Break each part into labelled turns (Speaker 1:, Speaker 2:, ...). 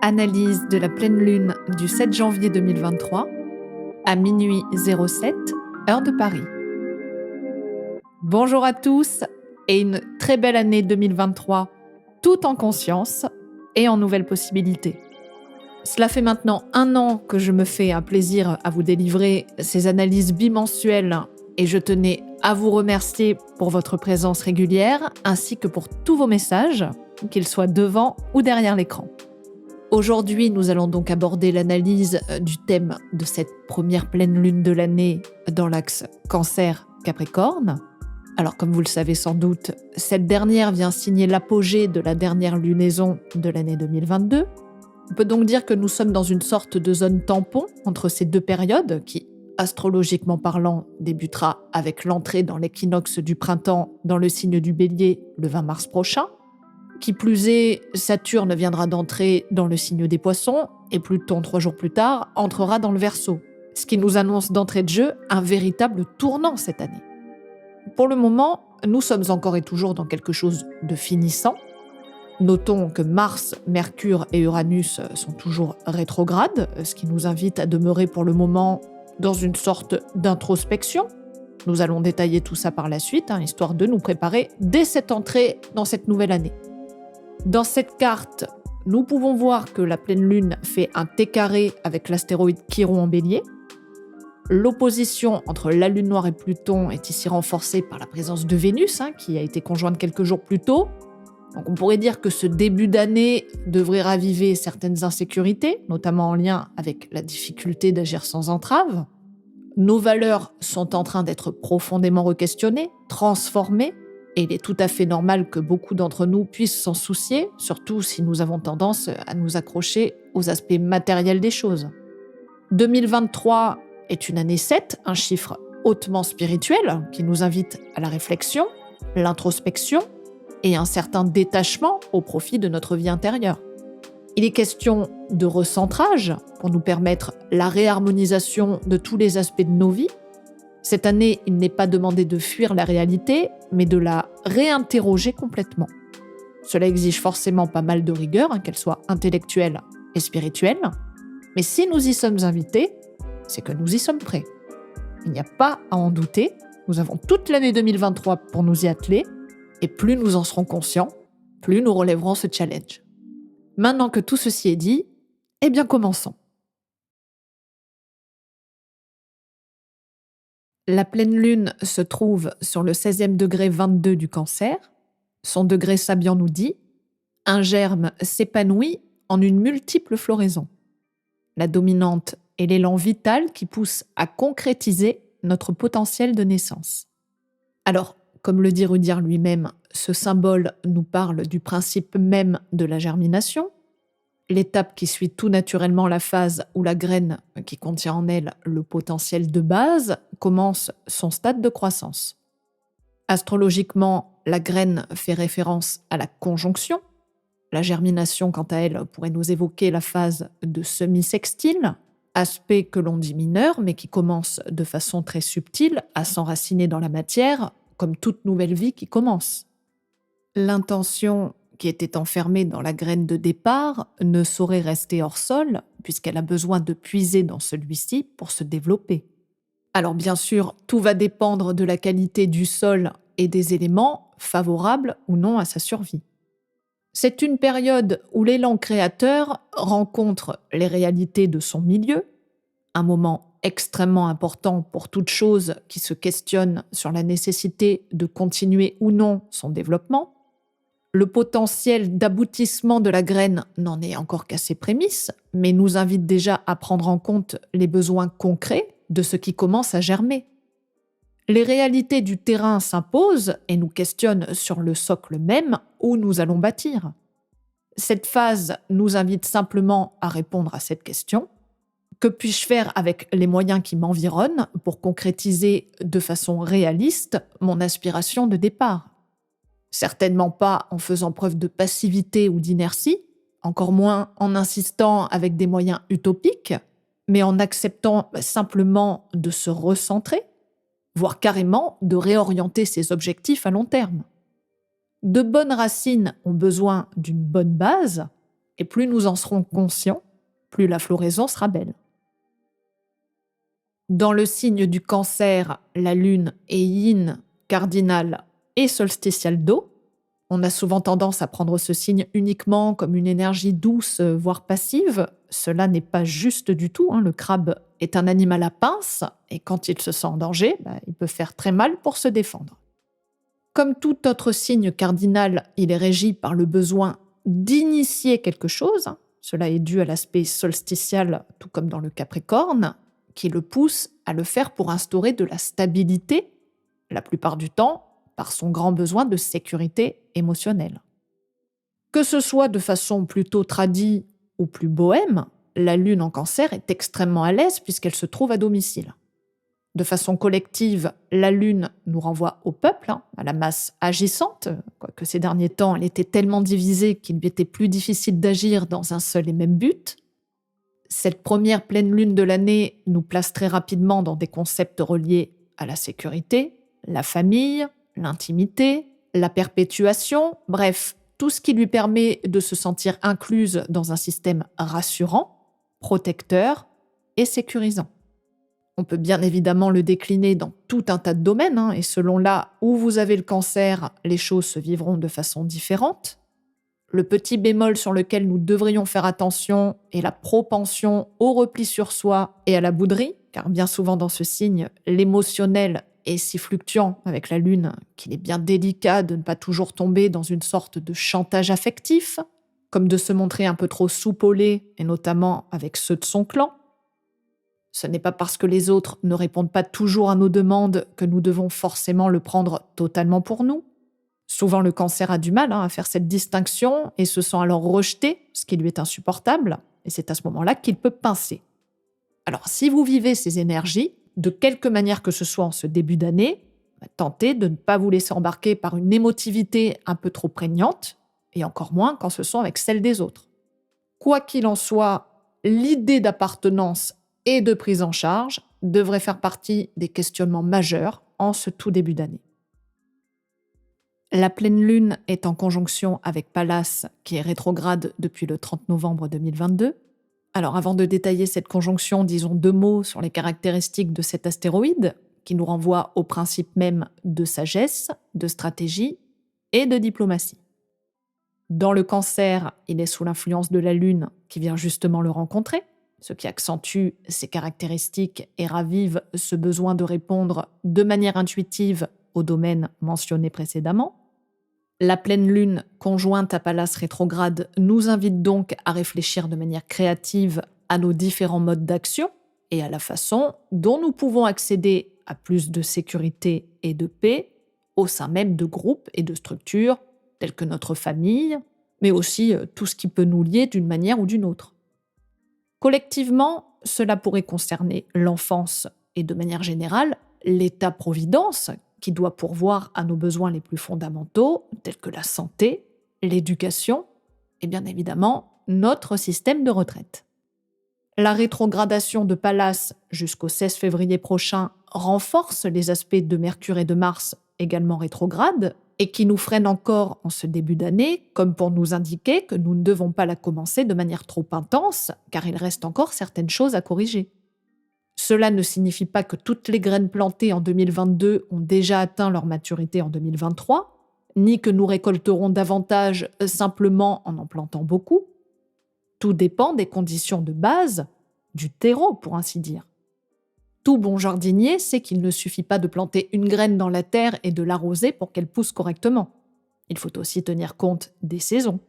Speaker 1: Analyse de la pleine lune du 7 janvier 2023 à minuit 07, heure de Paris. Bonjour à tous et une très belle année 2023, tout en conscience et en nouvelles possibilités. Cela fait maintenant 1 an que je me fais un plaisir à vous délivrer ces analyses bimensuelles et je tenais à vous remercier pour votre présence régulière ainsi que pour tous vos messages, qu'ils soient devant ou derrière l'écran. Aujourd'hui, nous allons donc aborder l'analyse du thème de cette première pleine lune de l'année dans l'axe Cancer-Capricorne. Alors, comme vous le savez sans doute, cette dernière vient signer l'apogée de la dernière lunaison de l'année 2022. On peut donc dire que nous sommes dans une sorte de zone tampon entre ces deux périodes qui, astrologiquement parlant, débutera avec l'entrée dans l'équinoxe du printemps dans le signe du Bélier le 20 mars prochain. Qui plus est, Saturne viendra d'entrer dans le signe des Poissons et Pluton, 3 jours plus tard, entrera dans le Verseau, ce qui nous annonce d'entrée de jeu un véritable tournant cette année. Pour le moment, nous sommes encore et toujours dans quelque chose de finissant. Notons que Mars, Mercure et Uranus sont toujours rétrogrades, ce qui nous invite à demeurer pour le moment dans une sorte d'introspection. Nous allons détailler tout ça par la suite, histoire de nous préparer dès cette entrée dans cette nouvelle année. Dans cette carte, nous pouvons voir que la pleine lune fait un T carré avec l'astéroïde Chiron en Bélier. L'opposition entre la lune noire et Pluton est ici renforcée par la présence de Vénus, qui a été conjointe quelques jours plus tôt. Donc on pourrait dire que ce début d'année devrait raviver certaines insécurités, notamment en lien avec la difficulté d'agir sans entrave. Nos valeurs sont en train d'être profondément re-questionnées, transformées, et il est tout à fait normal que beaucoup d'entre nous puissent s'en soucier, surtout si nous avons tendance à nous accrocher aux aspects matériels des choses. 2023 est une année 7, un chiffre hautement spirituel qui nous invite à la réflexion, l'introspection et un certain détachement au profit de notre vie intérieure. Il est question de recentrage pour nous permettre la réharmonisation de tous les aspects de nos vies. Cette année, il n'est pas demandé de fuir la réalité, mais de la réinterroger complètement. Cela exige forcément pas mal de rigueur, qu'elle soit intellectuelle et spirituelle. Mais si nous y sommes invités, c'est que nous y sommes prêts. Il n'y a pas à en douter, nous avons toute l'année 2023 pour nous y atteler, et plus nous en serons conscients, plus nous relèverons ce challenge. Maintenant que tout ceci est dit, eh bien commençons. La pleine lune se trouve sur le 16e degré 22 du Cancer. Son degré Sabian nous dit « Un germe s'épanouit en une multiple floraison ». La dominante est l'élan vital qui pousse à concrétiser notre potentiel de naissance. Alors, comme le dit Rudyard lui-même, ce symbole nous parle du principe même de la germination, l'étape qui suit tout naturellement la phase où la graine, qui contient en elle le potentiel de base, commence son stade de croissance. Astrologiquement, la graine fait référence à la conjonction. La germination, quant à elle, pourrait nous évoquer la phase de semi-sextile, aspect que l'on dit mineur, mais qui commence de façon très subtile à s'enraciner dans la matière, comme toute nouvelle vie qui commence. L'intention qui était enfermée dans la graine de départ ne saurait rester hors sol, puisqu'elle a besoin de puiser dans celui-ci pour se développer. Alors bien sûr, tout va dépendre de la qualité du sol et des éléments favorables ou non à sa survie. C'est une période où l'élan créateur rencontre les réalités de son milieu, un moment extrêmement important pour toute chose qui se questionne sur la nécessité de continuer ou non son développement. Le potentiel d'aboutissement de la graine n'en est encore qu'à ses prémices, mais nous invite déjà à prendre en compte les besoins concrets de ce qui commence à germer. Les réalités du terrain s'imposent et nous questionnent sur le socle même où nous allons bâtir. Cette phase nous invite simplement à répondre à cette question. Que puis-je faire avec les moyens qui m'environnent pour concrétiser de façon réaliste mon aspiration de départ ? Certainement pas en faisant preuve de passivité ou d'inertie, encore moins en insistant avec des moyens utopiques, mais en acceptant simplement de se recentrer, voire carrément de réorienter ses objectifs à long terme. De bonnes racines ont besoin d'une bonne base, Et plus nous en serons conscients, plus la floraison sera belle. Dans le signe du Cancer, la lune est yin, cardinal et solsticial d'eau. On a souvent tendance à prendre ce signe uniquement comme une énergie douce, voire passive. Cela n'est pas juste du tout, hein. Le crabe est un animal à pince et quand il se sent en danger, il peut faire très mal pour se défendre. Comme tout autre signe cardinal, il est régi par le besoin d'initier quelque chose. Cela est dû à l'aspect solsticial, tout comme dans le Capricorne, qui le pousse à le faire pour instaurer de la stabilité, la plupart du temps par son grand besoin de sécurité émotionnelle. Que ce soit de façon plutôt tradie ou plus bohème, la lune en Cancer est extrêmement à l'aise puisqu'elle se trouve à domicile. De façon collective, la lune nous renvoie au peuple, à la masse agissante, quoique ces derniers temps elle était tellement divisée qu'il lui était plus difficile d'agir dans un seul et même but. Cette première pleine lune de l'année nous place très rapidement dans des concepts reliés à la sécurité, la famille, l'intimité, la perpétuation, bref, tout ce qui lui permet de se sentir incluse dans un système rassurant, protecteur et sécurisant. On peut bien évidemment le décliner dans tout un tas de domaines, et selon là où vous avez le Cancer, les choses se vivront de façon différente. Le petit bémol sur lequel nous devrions faire attention est la propension au repli sur soi et à la bouderie, car bien souvent dans ce signe, l'émotionnel est si fluctuant avec la lune qu'il est bien délicat de ne pas toujours tomber dans une sorte de chantage affectif, comme de se montrer un peu trop soupolé, et notamment avec ceux de son clan. Ce n'est pas parce que les autres ne répondent pas toujours à nos demandes que nous devons forcément le prendre totalement pour nous. Souvent, le Cancer a du mal à faire cette distinction et se sent alors rejeté, ce qui lui est insupportable, et c'est à ce moment-là qu'il peut pincer. Alors, si vous vivez ces énergies, de quelque manière que ce soit en ce début d'année, tentez de ne pas vous laisser embarquer par une émotivité un peu trop prégnante, et encore moins quand ce sont avec celle des autres. Quoi qu'il en soit, l'idée d'appartenance et de prise en charge devrait faire partie des questionnements majeurs en ce tout début d'année. La pleine lune est en conjonction avec Pallas, qui est rétrograde depuis le 30 novembre 2022. Alors avant de détailler cette conjonction, disons 2 mots sur les caractéristiques de cet astéroïde, qui nous renvoie au principe même de sagesse, de stratégie et de diplomatie. Dans le Cancer, il est sous l'influence de la lune qui vient justement le rencontrer, ce qui accentue ses caractéristiques et ravive ce besoin de répondre de manière intuitive aux domaines mentionnés précédemment. La pleine lune conjointe à Pallas rétrograde nous invite donc à réfléchir de manière créative à nos différents modes d'action et à la façon dont nous pouvons accéder à plus de sécurité et de paix au sein même de groupes et de structures telles que notre famille, mais aussi tout ce qui peut nous lier d'une manière ou d'une autre. Collectivement, cela pourrait concerner l'enfance et de manière générale l'État-providence qui doit pourvoir à nos besoins les plus fondamentaux, tels que la santé, l'éducation et bien évidemment notre système de retraite. La rétrogradation de Pallas jusqu'au 16 février prochain renforce les aspects de Mercure et de Mars également rétrogrades et qui nous freinent encore en ce début d'année, comme pour nous indiquer que nous ne devons pas la commencer de manière trop intense, car il reste encore certaines choses à corriger. Cela ne signifie pas que toutes les graines plantées en 2022 ont déjà atteint leur maturité en 2023, ni que nous récolterons davantage simplement en plantant beaucoup. Tout dépend des conditions de base, du terreau pour ainsi dire. Tout bon jardinier sait qu'il ne suffit pas de planter une graine dans la terre et de l'arroser pour qu'elle pousse correctement. Il faut aussi tenir compte des saisons.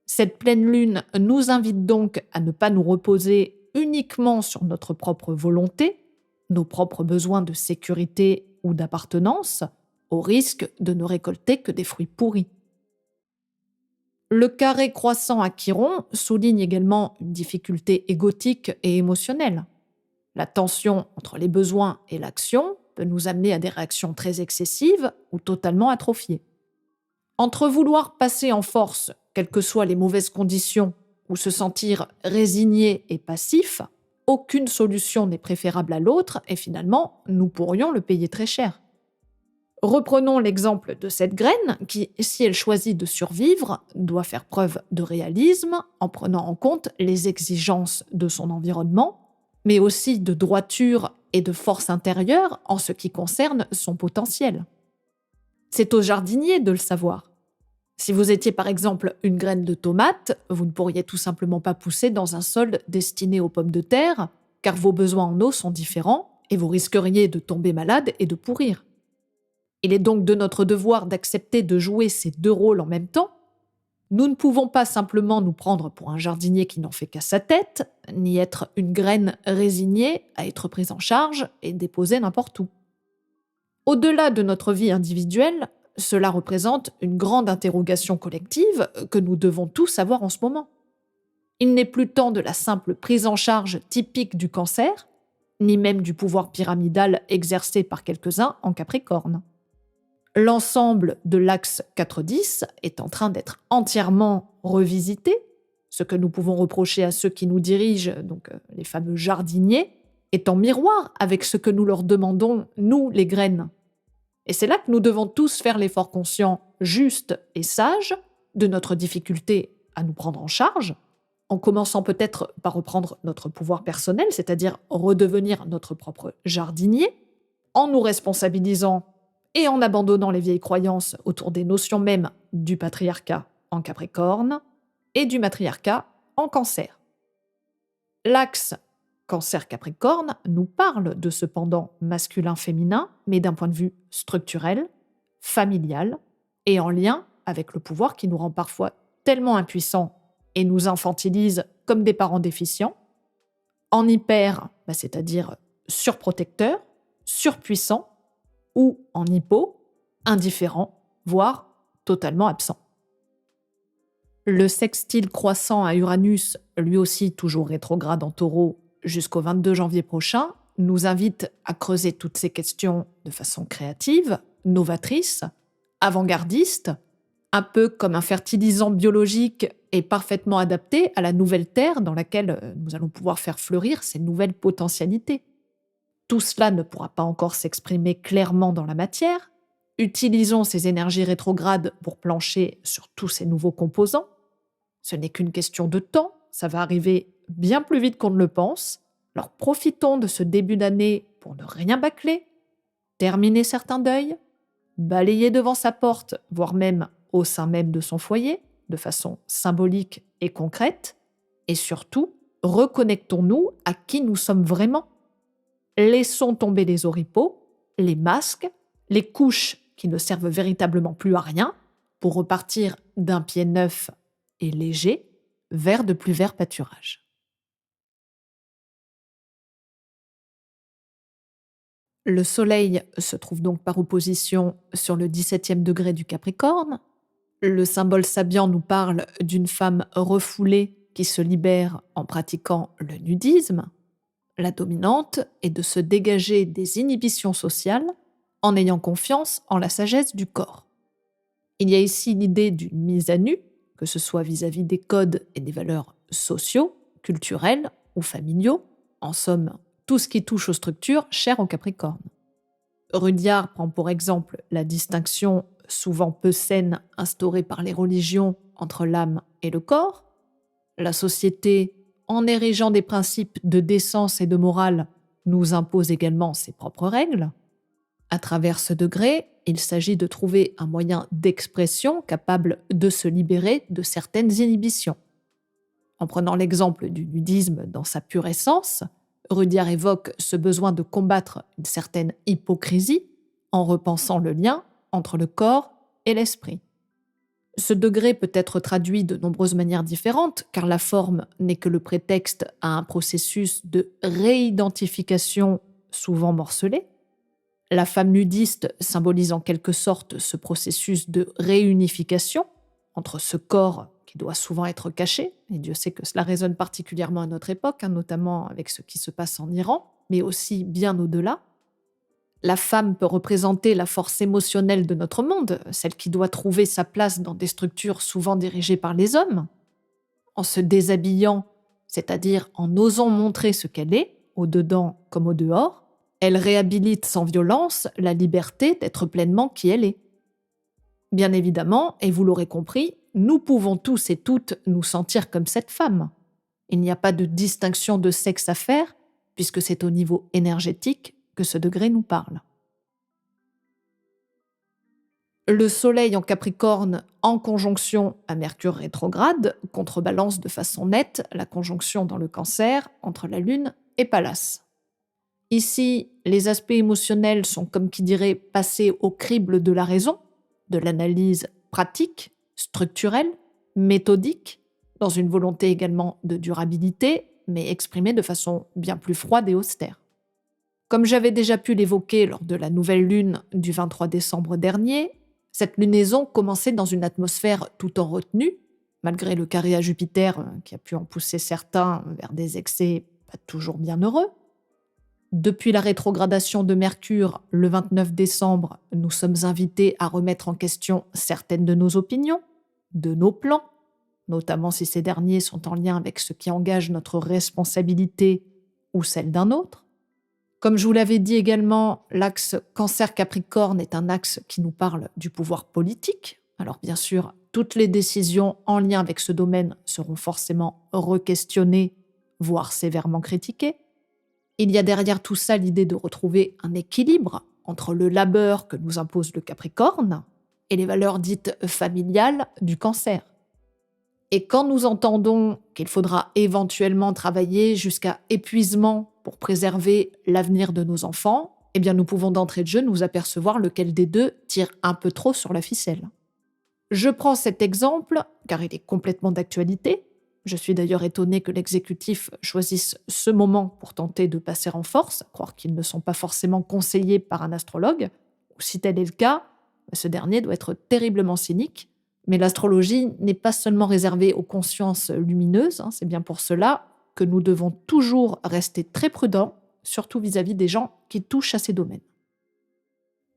Speaker 1: Cette pleine lune nous invite donc à ne pas nous reposer uniquement sur notre propre volonté, nos propres besoins de sécurité ou d'appartenance, au risque de ne récolter que des fruits pourris. Le carré croissant à Chiron souligne également une difficulté égotique et émotionnelle. La tension entre les besoins et l'action peut nous amener à des réactions très excessives ou totalement atrophiées. Entre vouloir passer en force, quelles que soient les mauvaises conditions, ou se sentir résigné et passif, aucune solution n'est préférable à l'autre et finalement, nous pourrions le payer très cher. Reprenons l'exemple de cette graine qui, si elle choisit de survivre, doit faire preuve de réalisme en prenant en compte les exigences de son environnement, mais aussi de droiture et de force intérieure en ce qui concerne son potentiel. C'est au jardinier de le savoir. Si vous étiez par exemple une graine de tomate, vous ne pourriez tout simplement pas pousser dans un sol destiné aux pommes de terre, car vos besoins en eau sont différents et vous risqueriez de tomber malade et de pourrir. Il est donc de notre devoir d'accepter de jouer ces deux rôles en même temps. Nous ne pouvons pas simplement nous prendre pour un jardinier qui n'en fait qu'à sa tête, ni être une graine résignée à être prise en charge et déposée n'importe où. Au-delà de notre vie individuelle, cela représente une grande interrogation collective que nous devons tous avoir en ce moment. Il n'est plus temps de la simple prise en charge typique du cancer, ni même du pouvoir pyramidal exercé par quelques-uns en Capricorne. L'ensemble de l'axe 4-10 est en train d'être entièrement revisité. Ce que nous pouvons reprocher à ceux qui nous dirigent, donc les fameux jardiniers, est en miroir avec ce que nous leur demandons, nous, les graines. Et c'est là que nous devons tous faire l'effort conscient, juste et sage de notre difficulté à nous prendre en charge, en commençant peut-être par reprendre notre pouvoir personnel, c'est-à-dire redevenir notre propre jardinier, en nous responsabilisant et en abandonnant les vieilles croyances autour des notions mêmes du patriarcat en Capricorne et du matriarcat en Cancer. L'axe Cancer-Capricorne nous parle de ce pendant masculin-féminin, mais d'un point de vue structurel, familial et en lien avec le pouvoir qui nous rend parfois tellement impuissants et nous infantilise comme des parents déficients. En hyper, c'est-à-dire surprotecteur, surpuissant, ou en hypo, indifférent, voire totalement absent. Le sextile croissant à Uranus, lui aussi toujours rétrograde en Taureau jusqu'au 22 janvier prochain, nous invite à creuser toutes ces questions de façon créative, novatrice, avant-gardiste, un peu comme un fertilisant biologique et parfaitement adapté à la nouvelle Terre dans laquelle nous allons pouvoir faire fleurir ces nouvelles potentialités. Tout cela ne pourra pas encore s'exprimer clairement dans la matière. Utilisons ces énergies rétrogrades pour plancher sur tous ces nouveaux composants. Ce n'est qu'une question de temps, ça va arriver bien plus vite qu'on ne le pense. Alors profitons de ce début d'année pour ne rien bâcler, terminer certains deuils, balayer devant sa porte, voire même au sein même de son foyer, de façon symbolique et concrète, et surtout, reconnectons-nous à qui nous sommes vraiment. Laissons tomber les oripeaux, les masques, les couches qui ne servent véritablement plus à rien pour repartir d'un pied neuf et léger vers de plus verts pâturages. Le Soleil se trouve donc par opposition sur le 17e degré du Capricorne. Le symbole sabian nous parle d'une femme refoulée qui se libère en pratiquant le nudisme. La dominante est de se dégager des inhibitions sociales en ayant confiance en la sagesse du corps. Il y a ici l'idée d'une mise à nu, que ce soit vis-à-vis des codes et des valeurs sociaux, culturels ou familiaux, en somme, tout ce qui touche aux structures chères au Capricorne. Rudyard prend pour exemple la distinction souvent peu saine instaurée par les religions entre l'âme et le corps. La société, en érigeant des principes de décence et de morale, nous impose également ses propres règles. À travers ce degré, il s'agit de trouver un moyen d'expression capable de se libérer de certaines inhibitions. En prenant l'exemple du nudisme dans sa pure essence, Rudyard évoque ce besoin de combattre une certaine hypocrisie en repensant le lien entre le corps et l'esprit. Ce degré peut être traduit de nombreuses manières différentes, car la forme n'est que le prétexte à un processus de réidentification souvent morcelé. La femme nudiste symbolise en quelque sorte ce processus de réunification entre ce corps qui doit souvent être caché, et Dieu sait que cela résonne particulièrement à notre époque, notamment avec ce qui se passe en Iran, mais aussi bien au-delà. La femme peut représenter la force émotionnelle de notre monde, celle qui doit trouver sa place dans des structures souvent dirigées par les hommes. En se déshabillant, c'est-à-dire en osant montrer ce qu'elle est, au dedans comme au dehors, Elle réhabilite sans violence la liberté d'être pleinement qui elle est. Bien évidemment, et vous l'aurez compris, nous pouvons tous et toutes nous sentir comme cette femme. Il n'y a pas de distinction de sexe à faire, puisque c'est au niveau énergétique que ce degré nous parle. Le Soleil en Capricorne en conjonction à Mercure rétrograde contrebalance de façon nette la conjonction dans le Cancer entre la Lune et Pallas. Ici, les aspects émotionnels sont comme qui dirait passés au crible de la raison, de l'analyse pratique, structurelle, méthodique, dans une volonté également de durabilité, mais exprimée de façon bien plus froide et austère. Comme j'avais déjà pu l'évoquer lors de la nouvelle lune du 23 décembre dernier, cette lunaison commençait dans une atmosphère tout en retenue, malgré le carré à Jupiter qui a pu en pousser certains vers des excès pas toujours bien heureux. Depuis la rétrogradation de Mercure, le 29 décembre, nous sommes invités à remettre en question certaines de nos opinions, de nos plans, notamment si ces derniers sont en lien avec ce qui engage notre responsabilité ou celle d'un autre. Comme je vous l'avais dit également, l'axe Cancer-Capricorne est un axe qui nous parle du pouvoir politique. Alors bien sûr, toutes les décisions en lien avec ce domaine seront forcément re-questionnées, voire sévèrement critiquées. Il y a derrière tout ça l'idée de retrouver un équilibre entre le labeur que nous impose le Capricorne et les valeurs dites familiales du Cancer. Et quand nous entendons qu'il faudra éventuellement travailler jusqu'à épuisement pour préserver l'avenir de nos enfants, eh bien nous pouvons d'entrée de jeu nous apercevoir lequel des deux tire un peu trop sur la ficelle. Je prends cet exemple car il est complètement d'actualité. Je suis d'ailleurs étonnée que l'exécutif choisisse ce moment pour tenter de passer en force, à croire qu'ils ne sont pas forcément conseillés par un astrologue. Ou si tel est le cas, ce dernier doit être terriblement cynique. Mais l'astrologie n'est pas seulement réservée aux consciences lumineuses, c'est bien pour cela que nous devons toujours rester très prudents, surtout vis-à-vis des gens qui touchent à ces domaines.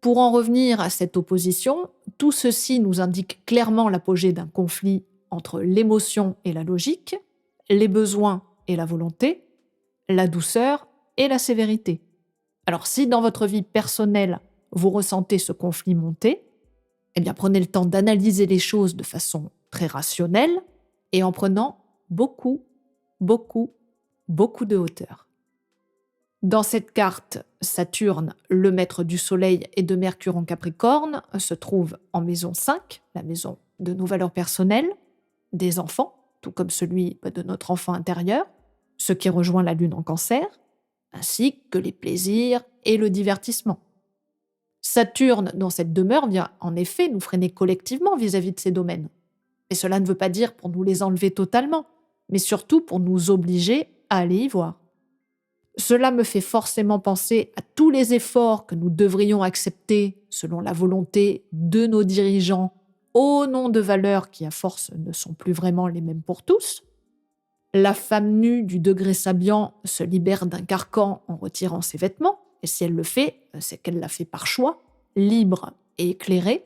Speaker 1: Pour en revenir à cette opposition, tout ceci nous indique clairement l'apogée d'un conflit entre l'émotion et la logique, les besoins et la volonté, la douceur et la sévérité. Alors si dans votre vie personnelle, vous ressentez ce conflit monter, eh bien prenez le temps d'analyser les choses de façon très rationnelle et en prenant beaucoup, beaucoup, beaucoup de hauteur. Dans cette carte, Saturne, le maître du Soleil et de Mercure en Capricorne, se trouve en maison 5, la maison de nos valeurs personnelles, des enfants, tout comme celui de notre enfant intérieur, ce qui rejoint la Lune en Cancer, ainsi que les plaisirs et le divertissement. Saturne, dans cette demeure, vient en effet nous freiner collectivement vis-à-vis de ces domaines. Et cela ne veut pas dire pour nous les enlever totalement, mais surtout pour nous obliger à aller y voir. Cela me fait forcément penser à tous les efforts que nous devrions accepter selon la volonté de nos dirigeants au nom de valeurs qui à force ne sont plus vraiment les mêmes pour tous. La femme nue du degré sabian se libère d'un carcan en retirant ses vêtements, et si elle le fait, c'est qu'elle l'a fait par choix, libre et éclairé,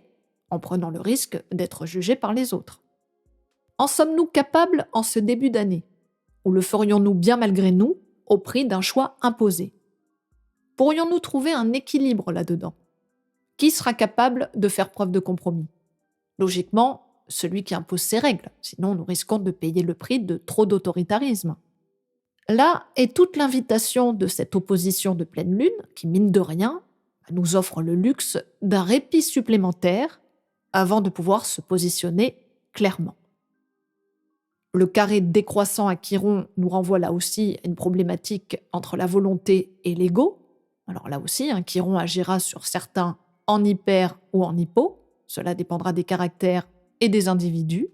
Speaker 1: en prenant le risque d'être jugée par les autres. En sommes-nous capables en ce début d'année? Ou le ferions-nous bien malgré nous, au prix d'un choix imposé? Pourrions-nous trouver un équilibre là-dedans? Qui sera capable de faire preuve de compromis? Logiquement, celui qui impose ses règles, sinon nous risquons de payer le prix de trop d'autoritarisme. Là est toute l'invitation de cette opposition de pleine lune qui, mine de rien, nous offre le luxe d'un répit supplémentaire avant de pouvoir se positionner clairement. Le carré décroissant à Chiron nous renvoie là aussi à une problématique entre la volonté et l'ego. Alors là aussi, Chiron agira sur certains en hyper ou en hypo. Cela dépendra des caractères et des individus.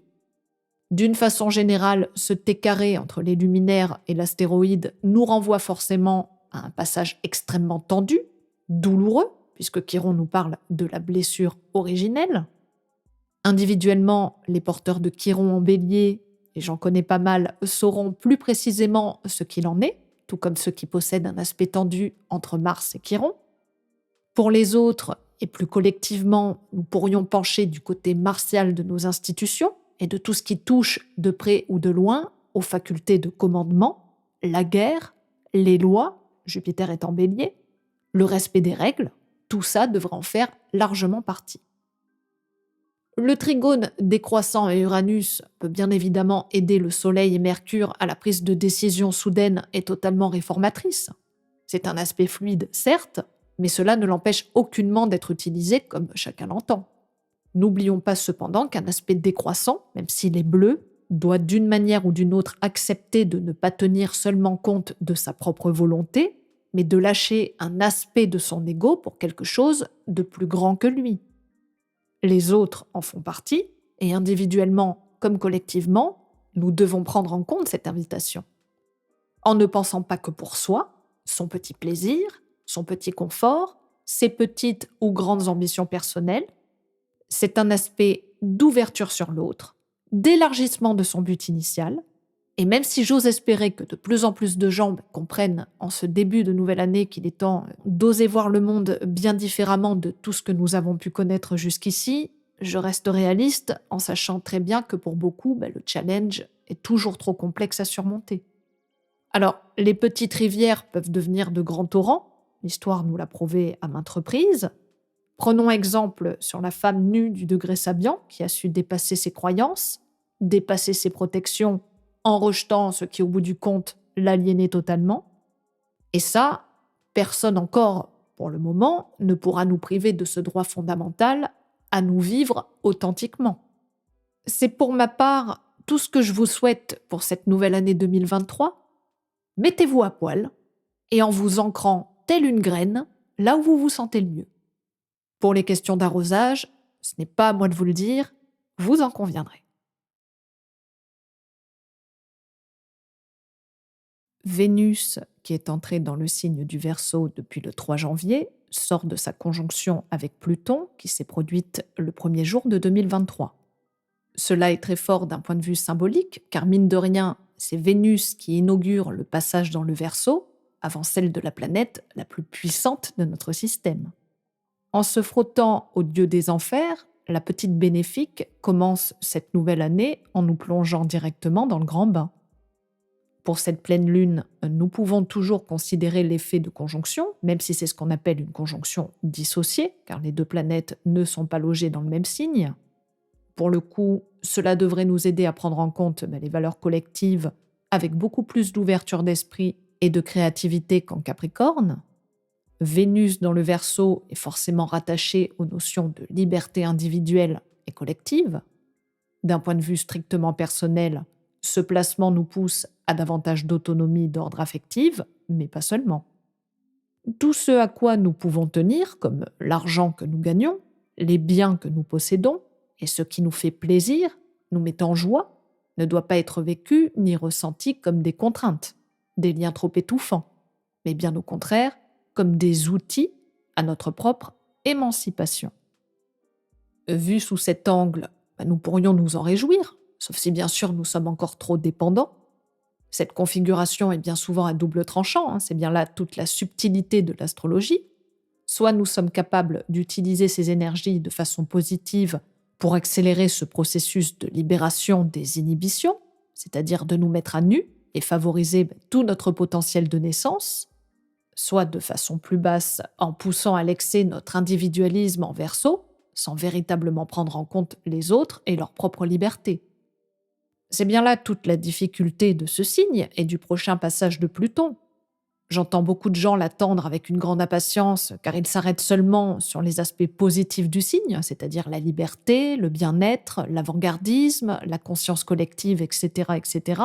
Speaker 1: D'une façon générale, ce T carré entre les luminaires et l'astéroïde nous renvoie forcément à un passage extrêmement tendu, douloureux, puisque Chiron nous parle de la blessure originelle. Individuellement, les porteurs de Chiron en bélier, et j'en connais pas mal, sauront plus précisément ce qu'il en est, tout comme ceux qui possèdent un aspect tendu entre Mars et Chiron. Pour les autres, et plus collectivement, nous pourrions pencher du côté martial de nos institutions et de tout ce qui touche, de près ou de loin, aux facultés de commandement, la guerre, les lois, Jupiter est en bélier, le respect des règles, tout ça devrait en faire largement partie. Le trigone décroissant à Uranus peut bien évidemment aider le Soleil et Mercure à la prise de décision soudaine et totalement réformatrice. C'est un aspect fluide, certes, mais cela ne l'empêche aucunement d'être utilisé comme chacun l'entend. N'oublions pas cependant qu'un aspect décroissant, même s'il est bleu, doit d'une manière ou d'une autre accepter de ne pas tenir seulement compte de sa propre volonté, mais de lâcher un aspect de son ego pour quelque chose de plus grand que lui. Les autres en font partie, et individuellement comme collectivement, nous devons prendre en compte cette invitation. En ne pensant pas que pour soi, son petit plaisir, son petit confort, ses petites ou grandes ambitions personnelles, c'est un aspect d'ouverture sur l'autre, d'élargissement de son but initial, et même si j'ose espérer que de plus en plus de gens comprennent en ce début de nouvelle année qu'il est temps d'oser voir le monde bien différemment de tout ce que nous avons pu connaître jusqu'ici, je reste réaliste en sachant très bien que pour beaucoup, le challenge est toujours trop complexe à surmonter. Alors, les petites rivières peuvent devenir de grands torrents, l'histoire nous l'a prouvé à maintes reprises. Prenons exemple sur la femme nue du degré Sabian qui a su dépasser ses croyances, dépasser ses protections en rejetant ce qui, au bout du compte, l'aliénait totalement. Et ça, personne encore, pour le moment, ne pourra nous priver de ce droit fondamental à nous vivre authentiquement. C'est pour ma part tout ce que je vous souhaite pour cette nouvelle année 2023. Mettez-vous à poil et en vous ancrant telle une graine là où vous vous sentez le mieux. Pour les questions d'arrosage, ce n'est pas à moi de vous le dire, vous en conviendrez. Vénus, qui est entrée dans le signe du Verseau depuis le 3 janvier, sort de sa conjonction avec Pluton, qui s'est produite le premier jour de 2023. Cela est très fort d'un point de vue symbolique, car mine de rien, c'est Vénus qui inaugure le passage dans le Verseau, avant celle de la planète la plus puissante de notre système. En se frottant au dieu des enfers, la petite bénéfique commence cette nouvelle année en nous plongeant directement dans le grand bain. Pour cette pleine lune, nous pouvons toujours considérer l'effet de conjonction, même si c'est ce qu'on appelle une conjonction dissociée, car les deux planètes ne sont pas logées dans le même signe. Pour le coup, cela devrait nous aider à prendre en compte les valeurs collectives avec beaucoup plus d'ouverture d'esprit et de créativité qu'en Capricorne. Vénus dans le Verseau est forcément rattachée aux notions de liberté individuelle et collective. D'un point de vue strictement personnel, ce placement nous pousse à davantage d'autonomie d'ordre affectif, mais pas seulement. Tout ce à quoi nous pouvons tenir, comme l'argent que nous gagnons, les biens que nous possédons, et ce qui nous fait plaisir, nous met en joie, ne doit pas être vécu ni ressenti comme des contraintes, des liens trop étouffants, mais bien au contraire, comme des outils à notre propre émancipation. Vu sous cet angle, nous pourrions nous en réjouir, sauf si bien sûr nous sommes encore trop dépendants. Cette configuration est bien souvent à double tranchant, c'est bien là toute la subtilité de l'astrologie. Soit nous sommes capables d'utiliser ces énergies de façon positive pour accélérer ce processus de libération des inhibitions, c'est-à-dire de nous mettre à nu et favoriser tout notre potentiel de naissance, soit de façon plus basse en poussant à l'excès notre individualisme en Verseau, sans véritablement prendre en compte les autres et leur propre liberté. C'est bien là toute la difficulté de ce signe et du prochain passage de Pluton. J'entends beaucoup de gens l'attendre avec une grande impatience car il s'arrête seulement sur les aspects positifs du signe, c'est-à-dire la liberté, le bien-être, l'avant-gardisme, la conscience collective, etc., etc.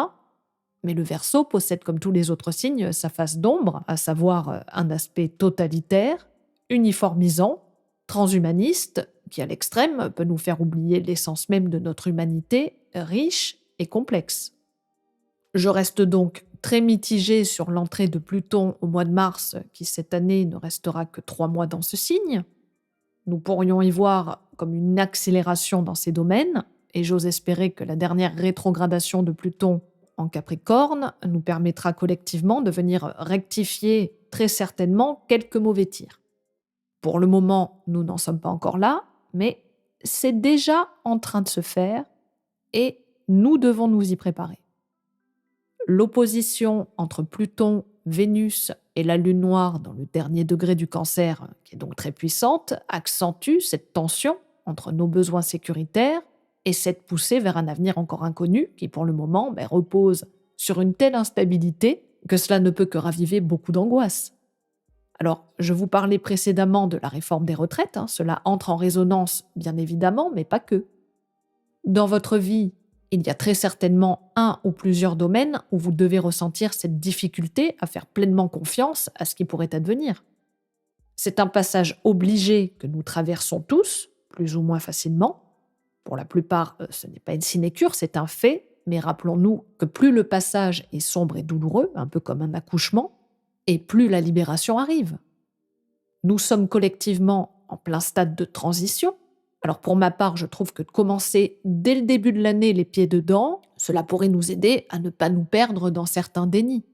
Speaker 1: Mais le Verseau possède comme tous les autres signes sa face d'ombre, à savoir un aspect totalitaire, uniformisant, transhumaniste, qui à l'extrême peut nous faire oublier l'essence même de notre humanité, riche et complexe. Je reste donc très mitigée sur l'entrée de Pluton au mois de mars, qui cette année ne restera que 3 mois dans ce signe. Nous pourrions y voir comme une accélération dans ces domaines, et j'ose espérer que la dernière rétrogradation de Pluton en Capricorne nous permettra collectivement de venir rectifier très certainement quelques mauvais tirs. Pour le moment, nous n'en sommes pas encore là, mais c'est déjà en train de se faire et nous devons nous y préparer. L'opposition entre Pluton Vénus et la Lune noire dans le dernier degré du Cancer, qui est donc très puissante, accentuent cette tension entre nos besoins sécuritaires et cette poussée vers un avenir encore inconnu qui, pour le moment, repose sur une telle instabilité que cela ne peut que raviver beaucoup d'angoisse. Alors, je vous parlais précédemment de la réforme des retraites, cela entre en résonance, bien évidemment, mais pas que. Dans votre vie, il y a très certainement un ou plusieurs domaines où vous devez ressentir cette difficulté à faire pleinement confiance à ce qui pourrait advenir. C'est un passage obligé que nous traversons tous, plus ou moins facilement. Pour la plupart, ce n'est pas une sinécure, c'est un fait, mais rappelons-nous que plus le passage est sombre et douloureux, un peu comme un accouchement, et plus la libération arrive. Nous sommes collectivement en plein stade de transition. Alors pour ma part, je trouve que de commencer dès le début de l'année les pieds dedans, cela pourrait nous aider à ne pas nous perdre dans certains dénis.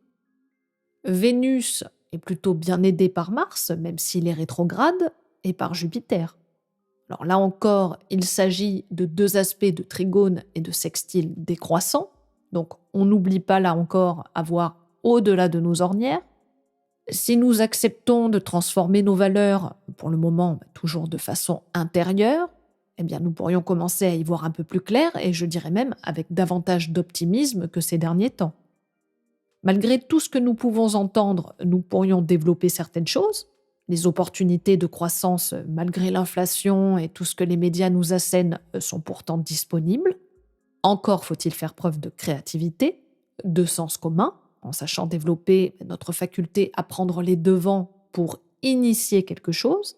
Speaker 1: Vénus est plutôt bien aidée par Mars, même s'il est rétrograde, et par Jupiter. Alors là encore, il s'agit de deux aspects de trigone et de sextile décroissants, donc on n'oublie pas là encore à voir au-delà de nos ornières. Si nous acceptons de transformer nos valeurs, pour le moment toujours de façon intérieure, eh bien nous pourrions commencer à y voir un peu plus clair et je dirais même avec davantage d'optimisme que ces derniers temps. Malgré tout ce que nous pouvons entendre, nous pourrions développer certaines choses. Les opportunités de croissance, malgré l'inflation et tout ce que les médias nous assènent, sont pourtant disponibles. Encore faut-il faire preuve de créativité, de sens commun, en sachant développer notre faculté à prendre les devants pour initier quelque chose.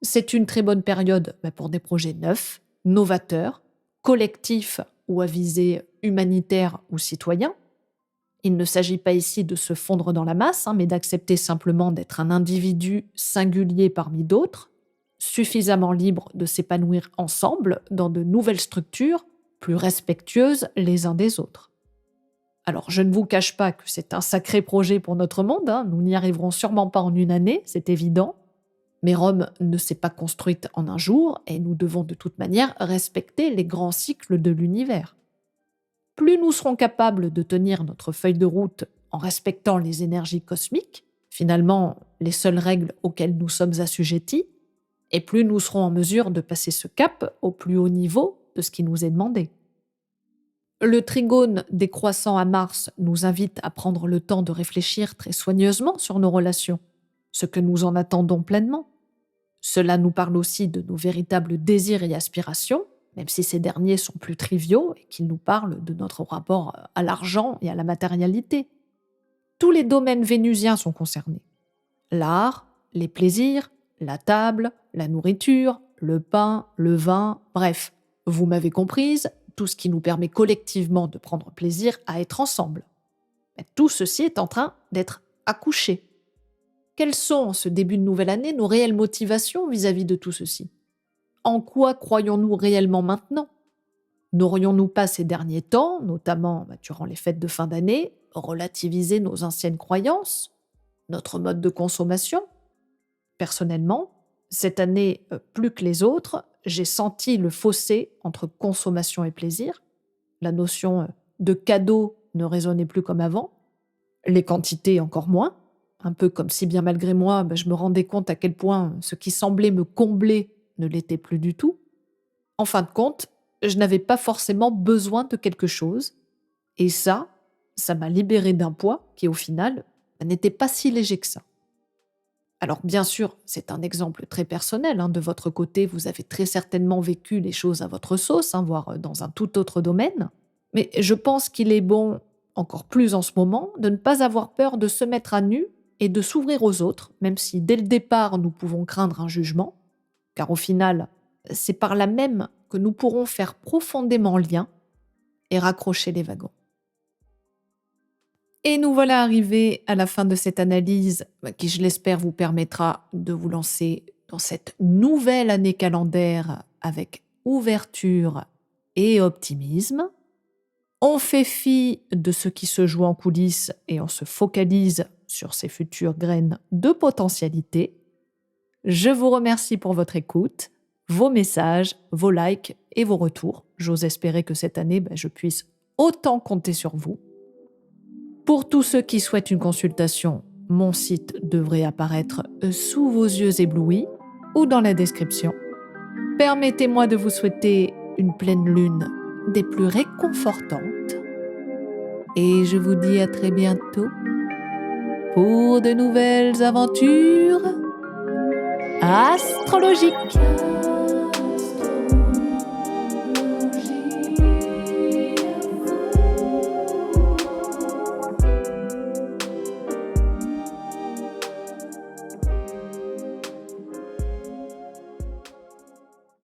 Speaker 1: C'est une très bonne période pour des projets neufs, novateurs, collectifs ou à visée humanitaire ou citoyen. Il ne s'agit pas ici de se fondre dans la masse, mais d'accepter simplement d'être un individu singulier parmi d'autres, suffisamment libre de s'épanouir ensemble dans de nouvelles structures, plus respectueuses les uns des autres. Alors, je ne vous cache pas que c'est un sacré projet pour notre monde, nous n'y arriverons sûrement pas en une année, c'est évident, mais Rome ne s'est pas construite en un jour et nous devons de toute manière respecter les grands cycles de l'univers. Plus nous serons capables de tenir notre feuille de route en respectant les énergies cosmiques, finalement les seules règles auxquelles nous sommes assujettis, et plus nous serons en mesure de passer ce cap au plus haut niveau de ce qui nous est demandé. Le trigone décroissant à Mars nous invite à prendre le temps de réfléchir très soigneusement sur nos relations, ce que nous en attendons pleinement. Cela nous parle aussi de nos véritables désirs et aspirations, même si ces derniers sont plus triviaux et qu'ils nous parlent de notre rapport à l'argent et à la matérialité. Tous les domaines vénusiens sont concernés. L'art, les plaisirs, la table, la nourriture, le pain, le vin, bref, vous m'avez comprise, tout ce qui nous permet collectivement de prendre plaisir à être ensemble. Mais tout ceci est en train d'être accouché. Quelles sont, en ce début de nouvelle année, nos réelles motivations vis-à-vis de tout ceci ? En quoi croyons-nous réellement maintenant ? N'aurions-nous pas ces derniers temps, notamment durant les fêtes de fin d'année, relativisé nos anciennes croyances, notre mode de consommation ? Personnellement, cette année, plus que les autres, j'ai senti le fossé entre consommation et plaisir. La notion de cadeau ne résonnait plus comme avant, les quantités encore moins, un peu comme si bien malgré moi, je me rendais compte à quel point ce qui semblait me combler ne l'était plus du tout. En fin de compte, je n'avais pas forcément besoin de quelque chose, et ça m'a libérée d'un poids qui au final n'était pas si léger que ça. Alors bien sûr, c'est un exemple très personnel. De votre côté, vous avez très certainement vécu les choses à votre sauce, voire dans un tout autre domaine. Mais je pense qu'il est bon, encore plus en ce moment, de ne pas avoir peur de se mettre à nu et de s'ouvrir aux autres, même si dès le départ nous pouvons craindre un jugement, car au final, c'est par là même que nous pourrons faire profondément lien et raccrocher les wagons. Et nous voilà arrivés à la fin de cette analyse qui, je l'espère, vous permettra de vous lancer dans cette nouvelle année calendaire avec ouverture et optimisme. On fait fi de ce qui se joue en coulisses et on se focalise sur ces futures graines de potentialité. Je vous remercie pour votre écoute, vos messages, vos likes et vos retours. J'ose espérer que cette année, je puisse autant compter sur vous. Pour tous ceux qui souhaitent une consultation, mon site devrait apparaître sous vos yeux éblouis ou dans la description. Permettez-moi de vous souhaiter une pleine lune des plus réconfortantes. Et je vous dis à très bientôt pour de nouvelles aventures astrologiques.